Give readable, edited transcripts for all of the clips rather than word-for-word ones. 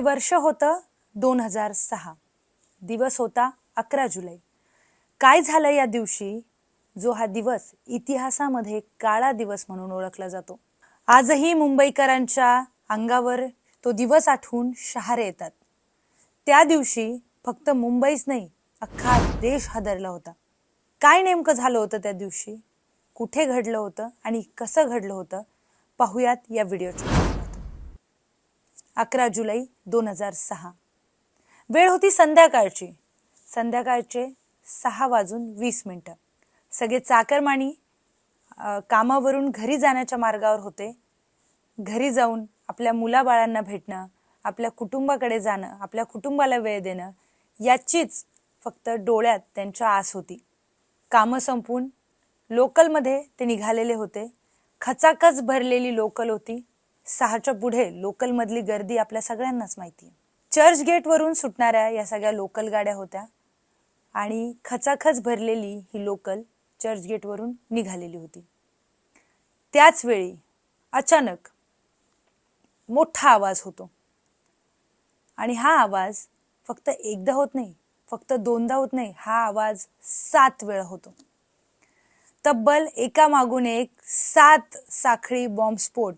वर्ष होतं 2006. दिवस होता 11 जुलै. काय झालं या दिवशी, जो हा दिवस इतिहासामध्ये काळा दिवस म्हणून ओळखला जातो. आजही मुंबईकरांच्या अंगावर तो दिवस आठवून शहारे येतात. त्या दिवशी फक्त मुंबईच नाही, अख्खा देश हादरला होता. काय नेमकं झालं होतं त्या दिवशी, कुठे घडलं होतं आणि कसं घडलं होतं, पाहूयात या व्हिडिओच्या माध्यमातून. 11 जुलै 2006. वेळ होती संध्याकाळचे 6:20. सगळे चाकरमानी कामावरून घरी जाण्याच्या मार्गावर होते. घरी जाऊन आपल्या मुलाबाळांना भेटणं, आपल्या कुटुंबाकडे जाणं, आपल्या कुटुंबाला वेळ देणं, याचीच फक्त डोळ्यात त्यांच्या आस होती. कामं संपून लोकलमध्ये ते निघालेले होते. खचाखच भरलेली लोकल होती. 6च्या पुढे लोकलमधली गर्दी आपल्या सगळ्यांनाच माहिती आहे. चर्चगेटवरून सुटणाऱ्या या सगळ्या लोकल गाड्या होत्या आणि खचाखच भरलेली ही लोकल चर्चगेटवरून निघालेली होती. त्याच वेळी अचानक मोठा आवाज होतो आणि हा आवाज फक्त एकदा होत नाही, फक्त दोनदा होत नाही, हा आवाज 7 वेळा होतो. तब्बल एकामागून एक 7 साखळी बॉम्बस्फोट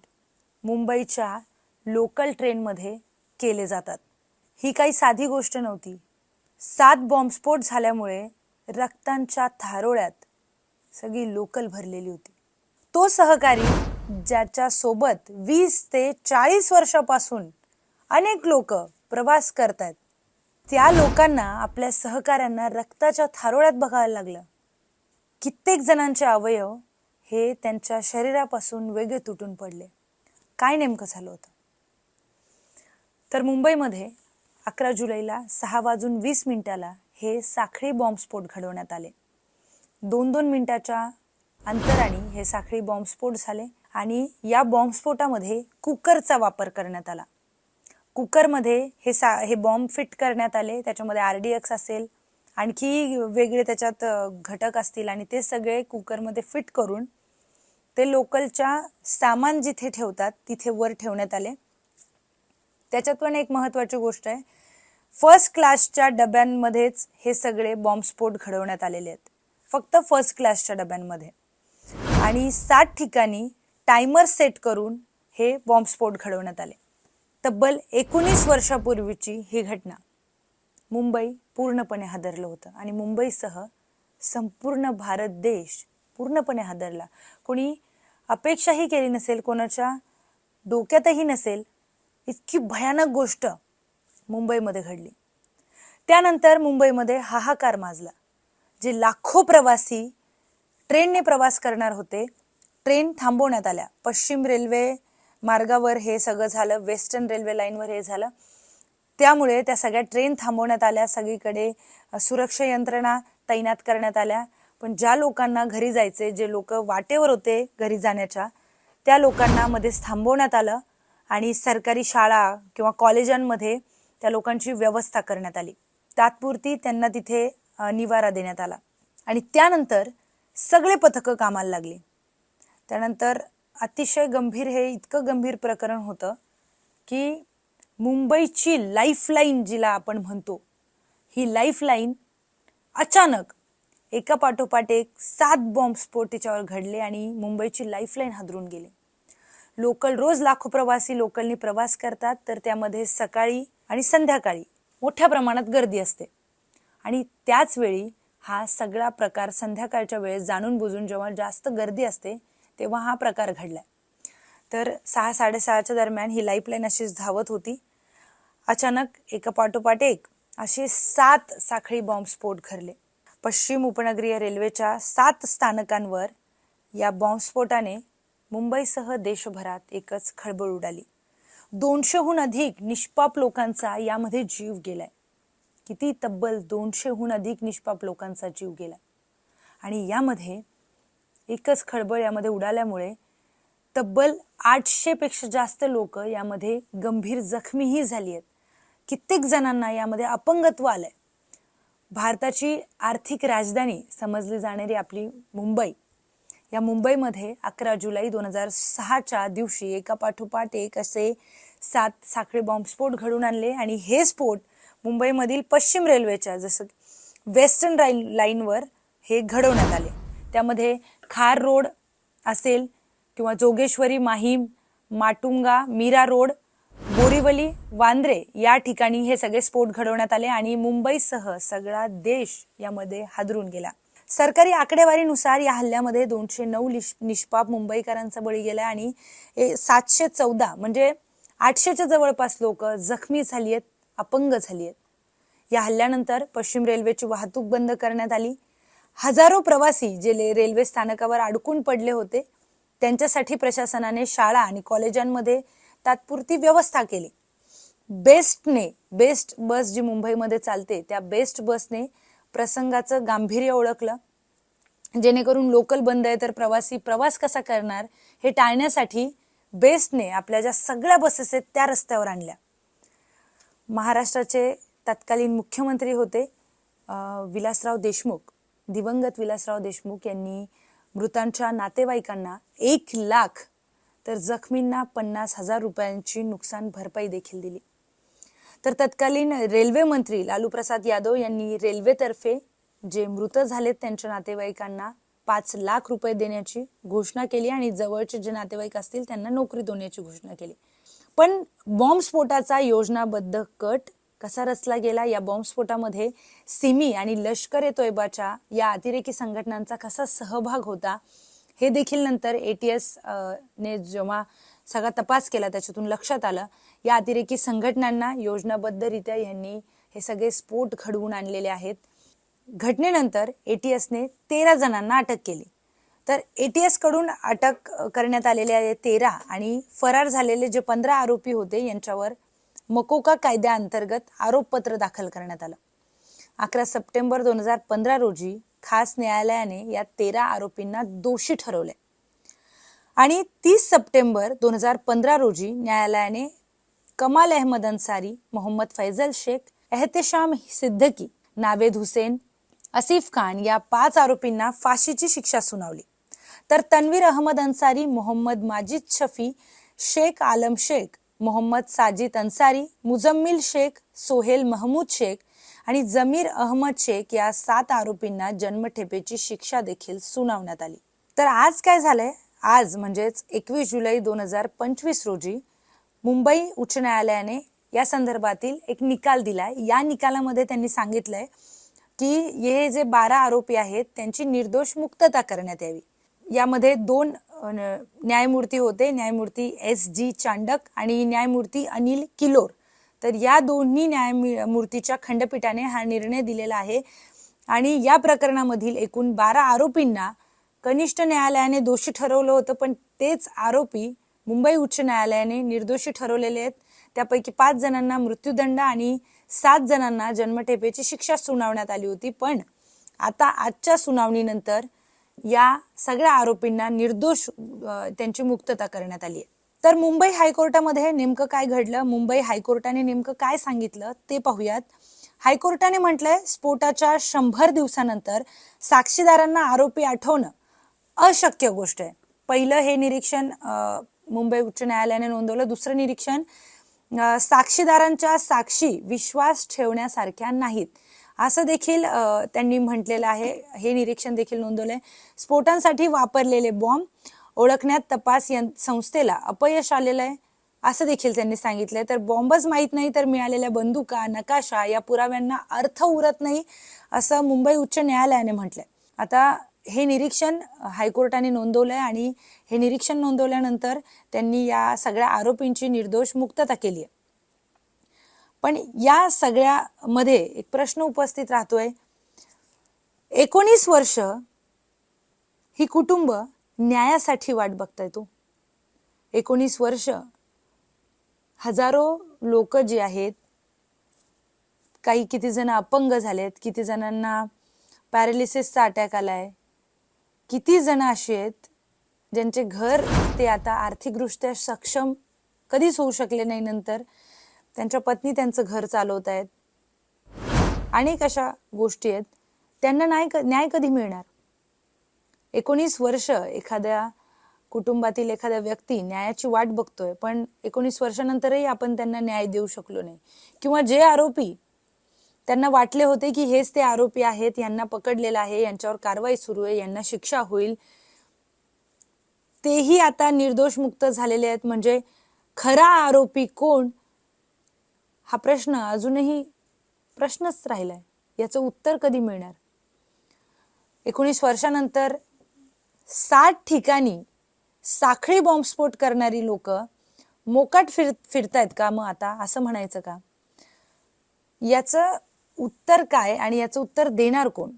मुंबईच्या लोकल ट्रेनमध्ये केले जातात. ही काही साधी गोष्ट नव्हती. 7 बॉम्बस्फोट झाल्यामुळे रक्तांच्या थारोळ्यात सगळी लोकल भरलेली होती. तो सहकारी ज्याच्या सोबत 20 ते 40 वर्षापासून अनेक लोक प्रवास करतात, त्या लोकांना, आपल्या सहकाऱ्यांना रक्ताच्या थारोळ्यात बघायला लागलं. कित्येक जणांचे अवयव हे त्यांच्या शरीरापासून वेगळे तुटून पडले. काय नेमकं झालं होतं? तर मुंबईमध्ये 11 जुलैला 6:20 हे साखळी बॉम्बस्फोट घडवण्यात आले. 2-2 मिनिटाच्या अंतराने हे साखळी बॉम्बस्फोट झाले आणि या बॉम्बस्फोटामध्ये कुकरचा वापर करण्यात आला. कुकरमध्ये हे बॉम्ब फिट करण्यात आले. त्याच्यामध्ये RDX असेल, आणखी वेगळे त्याच्यात घटक असतील आणि ते सगळे कुकरमध्ये फिट करून ते लोकलच्या सामान जिथे ठेवतात तिथे वर ठेवण्यात आले. त्याच्यात पण एक महत्त्वाची गोष्ट आहे, फर्स्ट क्लासच्या डब्यांमध्येच हे सगळे बॉम्बस्फोट घडवण्यात आलेले आहेत, फक्त फर्स्ट क्लासच्या डब्यांमध्ये. आणि 7 ठिकाणी टायमर सेट करून हे बॉम्बस्फोट घडवण्यात आले. तब्बल 19 वर्षापूर्वीची ही घटना. मुंबई पूर्णपणे हादरलं होतं आणि मुंबईसह संपूर्ण भारत देश पूर्णपणे हादरला. कोणी अपेक्षाही केली नसेल, कोणाच्या डोक्यातही नसेल, इतकी भयानक गोष्ट मुंबईमध्ये घडली. त्यानंतर मुंबईमध्ये हाहाकार माजला. जे लाखो प्रवासी ट्रेनने प्रवास करणार होते, ट्रेन थांबवण्यात आल्या. पश्चिम रेल्वे मार्गावर हे सगळं झालं, वेस्टर्न रेल्वे लाईनवर हे झालं. त्यामुळे त्या सगळ्या ट्रेन थांबवण्यात आल्या. सगळीकडे सुरक्षा यंत्रणा तैनात करण्यात आल्या. पण ज्या लोकांना घरी जायचे, जे लोक वाटेवर होते घरी जाण्याच्या, त्या लोकांना मध्येच थांबवण्यात आलं आणि सरकारी शाळा किंवा कॉलेजांमध्ये त्या लोकांची व्यवस्था करण्यात आली. तात्पुरती त्यांना तिथे निवारा देण्यात आला आणि त्यानंतर सगळे पथकं कामाला लागली. त्यानंतर अतिशय गंभीर, हे इतकं गंभीर प्रकरण होतं की मुंबईची लाईफलाईन जिला आपण म्हणतो, ही लाईफलाईन अचानक एका पाठोपाठ एक 7 बॉम्बस्फोट तिच्यावर घडले आणि मुंबईची लाईफलाईन हादरून गेली. लोकल, रोज लाखो प्रवासी लोकलनी प्रवास करतात, तर त्यामध्ये सकाळी आणि संध्याकाळी मोठ्या प्रमाणात गर्दी असते आणि त्याच वेळी हा सगळा प्रकार संध्याकाळच्या वेळेस जाणून बुजून जेव्हा जास्त गर्दी असते तेव्हा हा प्रकार घडलाय. तर 6-6:30च्या दरम्यान ही लाईफलाईन अशीच धावत होती. अचानक एका पाठोपाठ एक असे 7 साखळी बॉम्बस्फोट घडले. पश्चिम उपनगरीय रेल्वेच्या 7 स्थानकांवर या बॉम्बस्फोटाने मुंबईसह देशभरात एकच खळबळ उडाली. 200हून अधिक निष्पाप लोकांचा यामध्ये जीव गेलाय. किती? तब्बल 200हून अधिक निष्पाप लोकांचा जीव गेला. आणि यामध्ये एकच खळबळ यामध्ये उडाल्यामुळे तब्बल 800 पेक्षा जास्त लोक यामध्ये गंभीर जखमीही झाली आहेत. कित्येक जणांना यामध्ये अपंगत्व आलंय. भारताची आर्थिक राजधानी समजली जाणारी आपली मुंबई, या मुंबईमध्ये 11 जुलै 2006च्या दिवशी एका पाठोपाठ एक असे 7 साखळी बॉम्बस्फोट घडवून आणले आणि हे स्फोट मुंबईमधील पश्चिम रेल्वेच्या जसं वेस्टर्न लाईनवर हे घडवण्यात आले. त्यामध्ये खार रोड असेल किंवा जोगेश्वरी, माहीम, माटुंगा, मीरा रोड, बोरीवली, वांद्रे या ठिकाणी हे सगळे स्फोट घडवण्यात आले आणि मुंबईसह सगळा देश यामध्ये हादरून गेला. सरकारी आकडेवारीनुसार या हल्ल्यामध्ये 209 निष्पाप मुंबईकरांचा बळी गेला आणि 714 म्हणजे 800च्या जवळपास लोक जखमी झाली आहेत, अपंग झाली आहेत. या हल्ल्यानंतर पश्चिम रेल्वेची वाहतूक बंद करण्यात आली. हजारो प्रवासी जे रेल्वे स्थानकावर अडकून पडले होते त्यांच्यासाठी प्रशासनाने शाळा आणि कॉलेजांमध्ये तात्पुरती व्यवस्था केली. बेस्ट बस जी मुंबईमध्ये चालते त्या बेस्ट बसने प्रसंगाचं गांभीर्य ओळखलं. जेणेकरून लोकल बंद आहे तर प्रवासी प्रवास कसा करणार हे टाळण्यासाठी बेस्टने आपल्या ज्या सगळ्या बसेस आहेत त्या रस्त्यावर आणल्या. महाराष्ट्राचे तत्कालीन मुख्यमंत्री होते विलासराव देशमुख, दिवंगत विलासराव देशमुख यांनी मृतांच्या नातेवाईकांना 1 लाख तर जखमींना 50,000 रुपयांची नुकसान भरपाई देखील दिली. तर तत्कालीन रेल्वे मंत्री लालू प्रसाद यादव यांनी रेल्वेतर्फे जे मृत झालेत त्यांच्या नातेवाईकांना 5 लाख रुपये देण्याची घोषणा केली आणि जवळचे जे नातेवाईक असतील त्यांना नोकरी देण्याची घोषणा केली. पण बॉम्बस्फोटाचा योजनाबद्ध कट कसा रचला गेला, या बॉम्बस्फोटामध्ये सिमी आणि लष्कर ए तोयबाच्या या अतिरेकी संघटनांचा कसा सहभाग होता हे देखील नंतर ATS ने जेव्हा सगळा तपास केला त्याच्यातून लक्षात आलं. या अतिरेकी संघटनांना योजनाबद्धरित्या यांनी हे सगळे स्फोट घडवून आणलेले आहेत. घटनेनंतर ATS ने 13 जणांना अटक केली. तर ATS कडून अटक करण्यात आलेले 13 आणि फरार झालेले जे 15 आरोपी होते यांच्यावर मकोका कायद्याअंतर्गत आरोपपत्र दाखल करण्यात आलं. 11 सप्टेंबर 2015 रोजी खास न्यायालयाने या 13 आरोपींना दोषी ठरवले आणि 30 सप्टेंबर 2015 रोजी न्यायालयाने कमाल अहमद अन्सारी, मोहम्मद फैजल शेख, एहतेशाम सिद्दीकी, नावेद हुसेन, आसिफ खान या 5 आरोपींना फाशीची शिक्षा सुनावली. तर तन्वीर अहमद अन्सारी, मोहम्मद माजिद शफी, शेख आलम शेख, मोहम्मद साजिद अन्सारी, मुजम्मिल शेख, सोहेल महमूद शेख आणि जमीर अहमद शेख या 7 आरोपींना जन्मठेपेची शिक्षा देखील सुनावण्यात आली. तर आज काय झालंय, आज म्हणजेच 21 जुलै 2025 रोजी मुंबई उच्च न्यायालयाने या संदर्भातील एक निकाल दिलाय. या निकालामध्ये त्यांनी सांगितलंय की हे जे 12 आरोपी आहेत त्यांची निर्दोष मुक्तता करण्यात यावी. यामध्ये 2 न्यायमूर्ती होते, न्यायमूर्ती SG चांडक आणि न्यायमूर्ती अनिल किलोर. तर या दोन्ही न्यायमूर्तीच्या खंडपीठाने हा निर्णय दिलेला आहे आणि या प्रकरणामधील एकूण 12 आरोपींना कनिष्ठ न्यायालयाने दोषी ठरवलं होतं, पण तेच आरोपी मुंबई उच्च न्यायालयाने निर्दोषी ठरवलेले आहेत. त्यापैकी 5 जणांना मृत्यूदंड आणि 7 जणांना जन्मठेपेची शिक्षा सुनावण्यात आली होती. पण आता आजच्या सुनावणीनंतर या सगळ्या आरोपींना निर्दोष त्यांची मुक्तता करण्यात आली आहे. तर मुंबई हायकोर्टामध्ये नेमकं काय घडलं, मुंबई हायकोर्टाने नेमकं काय सांगितलं ते पाहूयात. हायकोर्टाने म्हटलंय स्फोटाच्या 100 दिवसानंतर साक्षीदारांना आरोपी आठवणं अशक्य गोष्ट आहे. पहिलं हे निरीक्षण मुंबई उच्च न्यायालयाने नोंदवलं. दुसरं निरीक्षण, साक्षीदारांच्या साक्षी विश्वास ठेवण्यासारख्या नाहीत असं देखील त्यांनी म्हटलेलं आहे. हे निरीक्षण देखील नोंदवलंय. स्फोटांसाठी वापरलेले बॉम्ब ओळखण्यात तपास संस्थेला अपयश आलेलं आहे असं देखील त्यांनी सांगितलंय. तर बॉम्बच माहीत नाही तर मिळालेल्या बंदुका, नकाशा या पुराव्यांना अर्थ उरत नाही असं मुंबई उच्च न्यायालयाने म्हटलंय. आता हे निरीक्षण हायकोर्टाने नोंदवलंय आणि हे निरीक्षण नोंदवल्यानंतर त्यांनी या सगळ्या आरोपींची निर्दोष मुक्तता केली आहे. पण या सगळ्यामध्ये एक प्रश्न उपस्थित राहतोय, 19 वर्ष ही कुटुंब न्यायासाठी वाट बघतायत. 19 वर्ष हजारो लोक जे आहेत, किती जण अपंग झालेत, किती जणांना पॅरालिसिसचा अटॅक आलाय, किती जण असे आहेत ज्यांचे घर ते आता आर्थिकदृष्ट्या सक्षम कधीच होऊ शकले नाही, नंतर त्यांच्या पत्नी त्यांचं घर चालवत आहेत. अनेक अशा गोष्टी आहेत. त्यांना न्याय कधी मिळणार? 19 वर्ष एखाद्या कुटुंबातील एखादा व्यक्ती न्यायाची वाट बघतोय, पण 19 वर्षानंतरही आपण त्यांना न्याय देऊ शकलो नाही, किंवा जे आरोपी त्यांना वाटले होते की हेच ते आरोपी आहेत, यांना पकडलेलं आहे, यांच्यावर कारवाई सुरू आहे, यांना शिक्षा होईल, तेही आता निर्दोष मुक्त झालेले आहेत. म्हणजे खरा आरोपी कोण हा प्रश्न अजूनही प्रश्नच राहिलाय. याचं उत्तर कधी मिळणार? 19 वर्षानंतर 60 ठिकाणी साखळी बॉम्बस्फोट करणारी लोक मोकाट फिरतायत का मग आता, असं म्हणायचं का? याचं उत्तर काय आणि याचं उत्तर देणार कोण?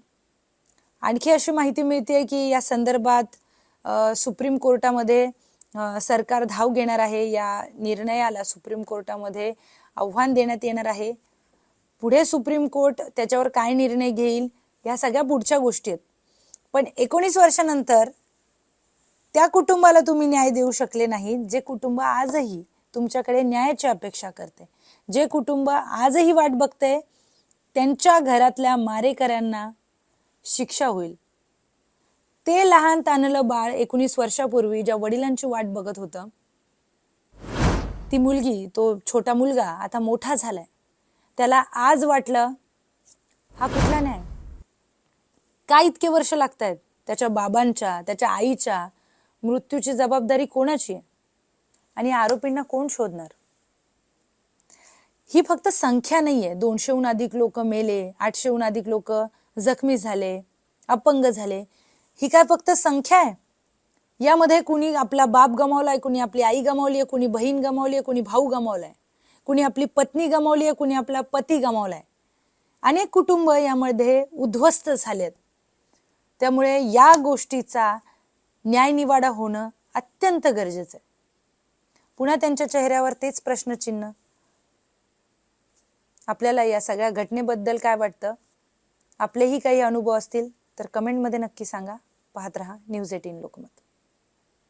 आणखी अशी माहिती मिळते की या संदर्भात सुप्रीम कोर्टामध्ये सरकार धाव घेणार आहे. या निर्णयाला सुप्रीम कोर्टामध्ये आव्हान देण्यात येणार आहे. पुढे सुप्रीम कोर्ट त्याच्यावर काय निर्णय घेईल या सगळ्या पुढच्या गोष्टी आहेत. पण 19 वर्षानंतर त्या कुटुंबाला तुम्ही न्याय देऊ शकले नाही, जे कुटुंब आजही तुमच्याकडे न्यायाची अपेक्षा करते, जे कुटुंब आजही वाट बघते त्यांच्या घरातल्या मारेकऱ्यांना शिक्षा होईल. ते लहान तानलं बाळ 19 वर्षापूर्वी ज्या वडिलांची वाट बघत होतं, ती मुलगी, तो छोटा मुलगा आता मोठा झालाय, त्याला आज वाटलं हा कुठला न्याय? का इतके वर्ष लागतायत? त्याच्या बाबांच्या, त्याच्या आईच्या मृत्यूची जबाबदारी कोणाची आहे? आणि आरोपींना कोण शोधणार? ही फक्त संख्या नाहीये. 200हून अधिक लोक मेले, 800हून अधिक लोक जखमी झाले, अपंग झाले. ही काय फक्त संख्या आहे? यामध्ये कुणी आपला बाप गमावलाय, कुणी आपली आई गमावलीये, कुणी बहीण गमावलीये, कुणी भाऊ गमावलाय, कुणी आपली पत्नी गमावलीये, कुणी आपला पती गमावलाय. अनेक कुटुंब यामध्ये उद्ध्वस्त झालेत. त्यामुळे या गोष्टीचा न्यायनिवाडा होणं अत्यंत गरजेचं आहे. पुन्हा त्यांच्या चेहऱ्यावर तेच प्रश्नचिन्ह. आपल्याला या सगळ्या घटनेबद्दल काय वाटतं? आपलेही काही अनुभव असतील तर कमेंटमध्ये नक्की सांगा. पाहत रहा न्यूज 18 लोकमत.